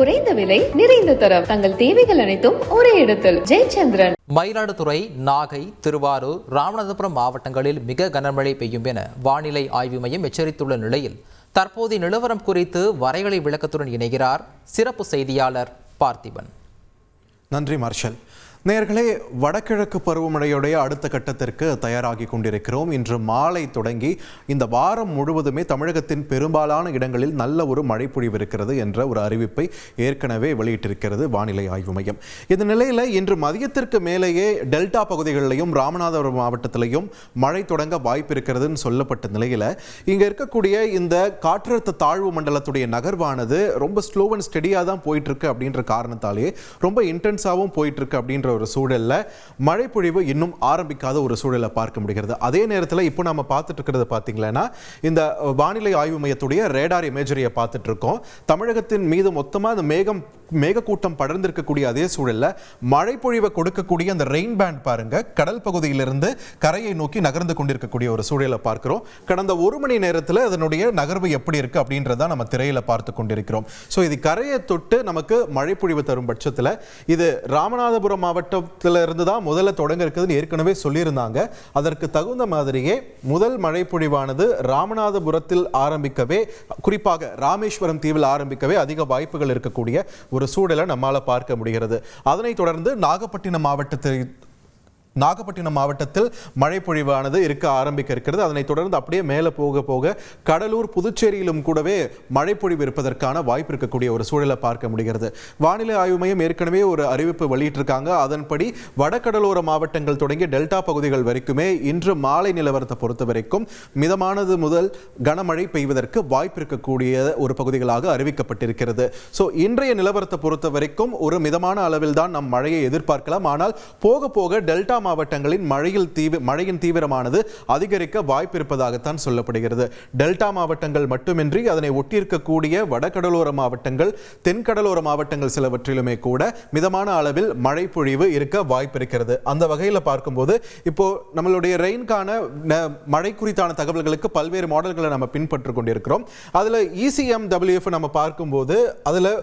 குறைந்த விலை நிறைந்த தரம் தங்கள் தேவைகள் அனைத்தும் ஒரே இடத்தில். ஜெயச்சந்திரன். மயிலாடுதுறை, நாகை, திருவாரூர், ராமநாதபுரம் மாவட்டங்களில் மிக கனமழை பெய்யும் என வானிலை ஆய்வு மையம் எச்சரித்துள்ள நிலையில் தற்போதைய நிலவரம் குறித்து வரைகலை விளக்கத்துடன் இணைகிறார் சிறப்பு செய்தியாளர் பார்த்திபன். நன்றி மார்ஷல். நேயர்களே, வடகிழக்கு பருவமழையுடைய அடுத்த கட்டத்திற்கு தயாராகி கொண்டிருக்கிறோம். இன்று மாலை தொடங்கி இந்த வாரம் முழுவதுமே தமிழகத்தின் பெரும்பாலான இடங்களில் நல்ல ஒரு மழை பொழிவு இருக்கிறது என்ற ஒரு அறிவிப்பை ஏற்கனவே வெளியிட்டிருக்கிறது வானிலை ஆய்வு மையம். இந்த நிலையில் இன்று மதியத்திற்கு மேலேயே டெல்டா பகுதிகளிலையும் ராமநாதபுரம் மாவட்டத்திலையும் மழை தொடங்க வாய்ப்பு இருக்கிறதுன்னு சொல்லப்பட்ட நிலையில் இங்கே இருக்கக்கூடிய இந்த காற்றழுத்த தாழ்வு மண்டலத்துடைய நகர்வானது ரொம்ப ஸ்லோ அண்ட் ஸ்டெடியாக தான் போயிட்டு இருக்கு அப்படின்ற காரணத்தாலேயே ரொம்ப இன்டென்ஸாகவும் போயிட்டு இருக்கு அப்படின்ற ஒரு சூழல்ல மழை பொழிவு இன்னும் ஆரம்பிக்காத ஒரு சூழலை பார்க்க முடிகிறது. அதே நேரத்தில் இப்போ நம்ம பார்த்துட்டு இருக்கிறது பார்த்தீங்கன்னா இந்த வானிலை ஆய்வு மையத்துடைய ரேடார் இமேஜரியை பார்த்துட்டு இருக்கோம். தமிழகத்தின் மீது மொத்தமாக அந்த மேகக்கூட்டம் படர்ந்திருக்கக்கூடிய அதே சூழல்ல மழை பொழிவை கொடுக்கக்கூடிய அந்த ரெயின் பேண்ட் பாருங்க கடல் பகுதியிலிருந்து கரையை நோக்கி நகர்ந்து கொண்டிருக்கக்கூடிய ஒரு சூழலை பார்க்கிறோம். கடந்த ஒரு மணி நேரத்தில் அதனுடைய நகர்வு எப்படி இருக்கு அப்படின்றத நம்ம திரையில பார்த்து கொண்டிருக்கிறோம். ஸோ இது கரையை தொட்டு நமக்கு மழை பொழிவு தரும் பட்சத்தில் இது ராமநாதபுரம் மாவட்டத்திலிருந்து தான் முதல்ல தொடங்க இருக்குதுன்னு ஏற்கனவே சொல்லியிருந்தாங்க. அதற்கு தகுந்த மாதிரியே முதல் மழை பொழிவானது ராமநாதபுரத்தில் ஆரம்பிக்கவே, குறிப்பாக ராமேஸ்வரம் தீவில் ஆரம்பிக்கவே அதிக வாய்ப்புகள் இருக்கக்கூடிய ஒரு சூழலை நம்மால பார்க்க முடிகிறது. அதனைத் தொடர்ந்து நாகப்பட்டினம் மாவட்டத்தில் மழை பொழிவானது இருக்க ஆரம்பிக்க இருக்கிறது. அதனைத் தொடர்ந்து அப்படியே மேலே போக போக கடலூர், புதுச்சேரியிலும் கூடவே மழை பொழிவு இருப்பதற்கான வாய்ப்பு இருக்கக்கூடிய ஒரு சூழலை பார்க்க முடிகிறது. வானிலை ஆய்வு மையம் ஏற்கனவே ஒரு அறிவிப்பு வெளியிட்டிருக்காங்க. அதன்படி வடகடலோர மாவட்டங்கள் தொடங்கி டெல்டா பகுதிகள் வரைக்குமே இன்று மாலை நிலவரத்தை பொறுத்த வரைக்கும் மிதமானது முதல் கனமழை பெய்வதற்கு வாய்ப்பு இருக்கக்கூடிய ஒரு பகுதிகளாக அறிவிக்கப்பட்டிருக்கிறது. ஸோ இன்றைய நிலவரத்தை பொறுத்த வரைக்கும் ஒரு மிதமான அளவில் தான் நம் மழையை எதிர்பார்க்கலாம். ஆனால் போக போக டெல்டா மாவட்டங்களின் மழையின் தீவிரமானது அதிகரிக்க வாய்ப்பு இருப்பதாகத்தான் சொல்லப்படுகிறது. டெல்டா மாவட்டங்கள் மட்டுமின்றி அதனை ஒட்டியிருக்கக்கூடிய வடகடலோர மாவட்டங்கள், தென்கடலோர மாவட்டங்கள் சிலவற்றிலுமே கூட மிதமான அளவில் மழை பொழிவு இருக்க வாய்ப்பு இருக்கிறது. அந்த வகையில் பார்க்கும்போது இப்போ நம்மளுடைய ரெயின்கான மழை குறித்தான தகவல்களுக்கு பல்வேறு மாடல்களை நம்ம பின்பற்றிக் கொண்டிருக்கிறோம். அதுல ECMWF நம்ம பார்க்கும்போது அதுல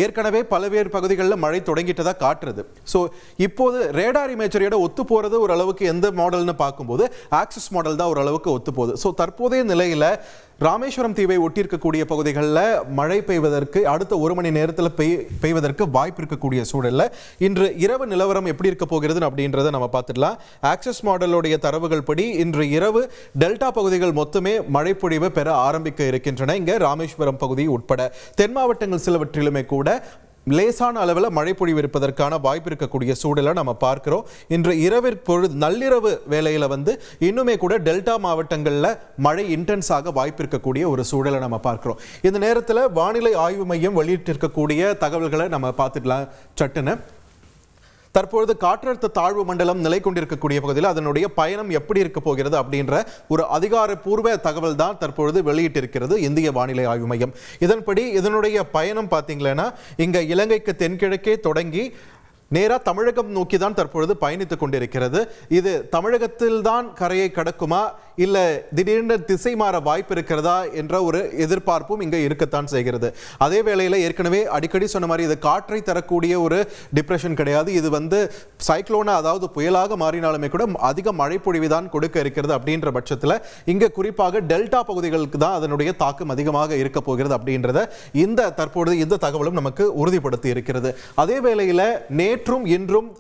ஏற்கனவே பல்வேறு பகுதிகளில் மழை தொடங்கிட்டதா காட்டுறது. ஸோ இப்போது ரேடார் இமேஜரியோட ஒத்து போறது ஓரளவுக்கு எந்த மாடல்னு பார்க்கும்போது ஆக்சிஸ் மாடல் தான் ஓரளவுக்கு ஒத்து போகுது. ஸோ தற்போதைய நிலையில் ராமேஸ்வரம் தீவை ஒட்டியிருக்கக்கூடிய பகுதிகளில் மழை பெய்வதற்கு அடுத்த ஒரு மணி நேரத்தில் பெய்வதற்கு வாய்ப்பு இருக்கக்கூடிய சூழலில் இன்று இரவு நிலவரம் எப்படி இருக்க போகிறது அப்படின்றத நம்ம பார்த்துடலாம். ஆக்சிஸ் மாடலுடைய தரவுகள் படி இன்று இரவு டெல்டா பகுதிகள் மொத்தமே மழை பொழிவு பெற ஆரம்பிக்க இருக்கின்றன. இங்கே ராமேஸ்வரம் பகுதி உட்பட தென் மாவட்டங்கள் சிலவற்றிலுமே கூட லேசான அளவில் மழை பொழிவு இருப்பதற்கான வாய்ப்பு இருக்கக்கூடிய சூழலை நம்ம பார்க்கிறோம். இன்று நள்ளிரவு வேளையில் இன்னுமே கூட டெல்டா மாவட்டங்களில் மழை இன்டென்ஸாக வாய்ப்பு இருக்கக்கூடிய ஒரு சூழலை நம்ம பார்க்கிறோம். இந்த நேரத்தில் வானிலை ஆய்வு மையம் வெளியிட்டிருக்கக்கூடிய தகவல்களை நம்ம பார்த்துக்கலாம். சட்டுன்னு தற்பொழுது காற்றழுத்த தாழ்வு மண்டலம் நிலை கொண்டிருக்கக்கூடிய பகுதியில் அதனுடைய பயணம் எப்படி இருக்க போகிறது அப்படின்ற ஒரு அதிகாரப்பூர்வ தகவல் தான் தற்பொழுது வெளியிட்டிருக்கிறது இந்திய வானிலை ஆய்வு மையம். இதன்படி இதனுடைய பயணம் பார்த்தீங்கன்னா இங்க இலங்கைக்கு தென்கிழக்கே தொடங்கி நேரா தமிழகம் நோக்கி தான் தற்பொழுது பயணித்துக் கொண்டிருக்கிறது. இது தமிழகத்தில் தான் கரையை கடக்குமா இல்ல திடீர்னு திசை மாற வாய்ப்பு இருக்கிறதா என்ற ஒரு எதிர்பார்ப்பும் இங்க இருக்கத்தான் செய்கிறது. அதே வேளையில ஏற்கனவே அடிக்கடி சொன்ன மாதிரி இது காற்றை தரக்கூடிய ஒரு டிப்ரெஷன் கிடையாது. இது சைக்ளோனா, அதாவது புயலாக மாறினாலுமே கூட அதிக மழை பொழிவுதான் கொடுக்க இருக்கிறது. அப்படின்ற பட்சத்தில் இங்க குறிப்பாக டெல்டா பகுதிகளுக்கு தான் அதனுடைய தாக்கம் அதிகமாக இருக்க போகிறது அப்படின்றத தற்பொழுது இந்த தகவலும் நமக்கு உறுதிப்படுத்தி இருக்கிறது. அதே வேளையில நேற்றும் இன்றும்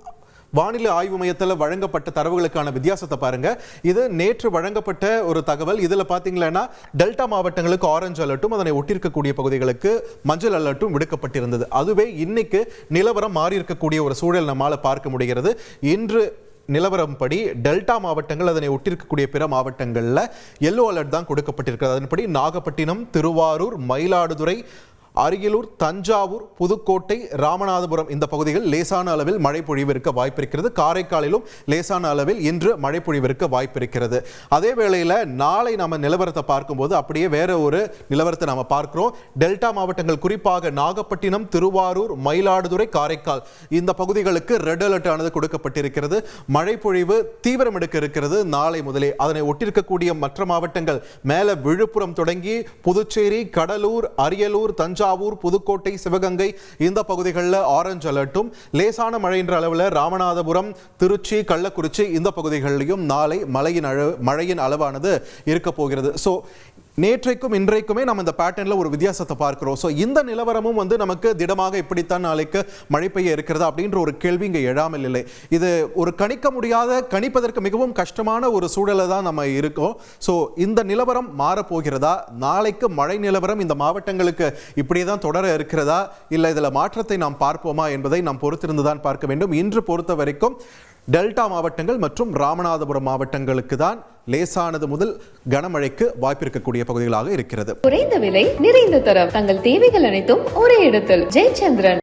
வானிலை ஆய்வு மையத்தில் வழங்கப்பட்ட தரவுகளுக்கான வித்தியாசத்தை பாருங்க. இது நேற்று வழங்கப்பட்ட ஒரு தகவல். இதுல பாத்தீங்கன்னா டெல்டா மாவட்டங்களுக்கு ஆரஞ்சு அலர்ட்டும் அதனை ஒட்டியிருக்கக்கூடிய பகுதிகளுக்கு மஞ்சள் அலர்ட்டும் விடுக்கப்பட்டிருந்தது. அதுவே இன்னைக்கு நிலவரம் மாறி இருக்கக்கூடிய ஒரு சூழல் நம்மால பார்க்க முடிகிறது. இன்று நிலவரம் படி டெல்டா மாவட்டங்கள் அதனை ஒட்டியிருக்கக்கூடிய பிற மாவட்டங்களில் எல்லோ அலர்ட் தான் கொடுக்கப்பட்டிருக்கிறது. அதன்படி நாகப்பட்டினம், திருவாரூர், மயிலாடுதுறை, அரியலூர், தஞ்சாவூர், புதுக்கோட்டை, ராமநாதபுரம் இந்த பகுதிகள் லேசான அளவில் மழை பொழிவு இருக்க வாய்ப்பு இருக்கிறது. காரைக்காலிலும் லேசான அளவில் இன்று மழை பொழிவு இருக்க வாய்ப்பு இருக்கிறது. அதே வேளையில் நாளை நம்ம நிலவரத்தை பார்க்கும்போது அப்படியே வேற ஒரு நிலவரத்தை நம்ம பார்க்கிறோம். டெல்டா மாவட்டங்கள் குறிப்பாக நாகப்பட்டினம், திருவாரூர், மயிலாடுதுறை, காரைக்கால் இந்த பகுதிகளுக்கு ரெட் அலர்ட் ஆனது கொடுக்கப்பட்டிருக்கிறது. மழை பொழிவு தீவிரம் எடுக்க இருக்கிறது நாளை முதலே. அதனை ஒட்டியிருக்கக்கூடிய மற்ற மாவட்டங்கள் மேல விழுப்புரம் தொடங்கி புதுச்சேரி, கடலூர், அரியலூர், தஞ்சாவூர் தஞ்சாவூர், புதுக்கோட்டை, சிவகங்கை இந்த பகுதிகளில் ஆரஞ்சு அலர்ட்டும், லேசான மழை என்ற அளவில் ராமநாதபுரம், திருச்சி, கள்ளக்குறிச்சி இந்த பகுதிகளிலும் நாளை மழையின் அளவானது இருக்க போகிறது. ஸோ நேற்றைக்கும் இன்றைக்குமே நம்ம இந்த பேட்டர்ன்ல ஒரு வித்தியாசத்தை பார்க்கிறோம். ஸோ இந்த நிலவரமும் நமக்கு திடமாக இப்படித்தான் நாளைக்கு மழை பெய்ய இருக்கிறதா அப்படின்ற ஒரு கேள்வி இங்கே எழாமல் இல்லை. இது ஒரு கணிக்க முடியாத, கணிப்பதற்கு மிகவும் கஷ்டமான ஒரு சூழலை தான் நம்ம இருக்கோம். ஸோ இந்த நிலவரம் மாறப்போகிறதா? நாளைக்கு மழை நிலவரம் இந்த மாவட்டங்களுக்கு இப்படியே தான் தொடர இருக்கிறதா, இல்லை இதில் மாற்றத்தை நாம் பார்ப்போமா என்பதை நாம் பொறுத்திருந்து தான் பார்க்க வேண்டும். இன்று பொறுத்த வரைக்கும் டெல்டா மாவட்டங்கள் மற்றும் ராமநாதபுரம் மாவட்டங்களுக்கு தான் லேசானது முதல் கனமழைக்கு வாய்ப்பிருக்கக்கூடிய பகுதிகளாக இருக்கிறது. குறைந்த விலை, நிறைந்த தரம், தங்கள் தேவைகள் அனைத்தும் ஒரே இடத்தில். ஜெயச்சந்திரன்.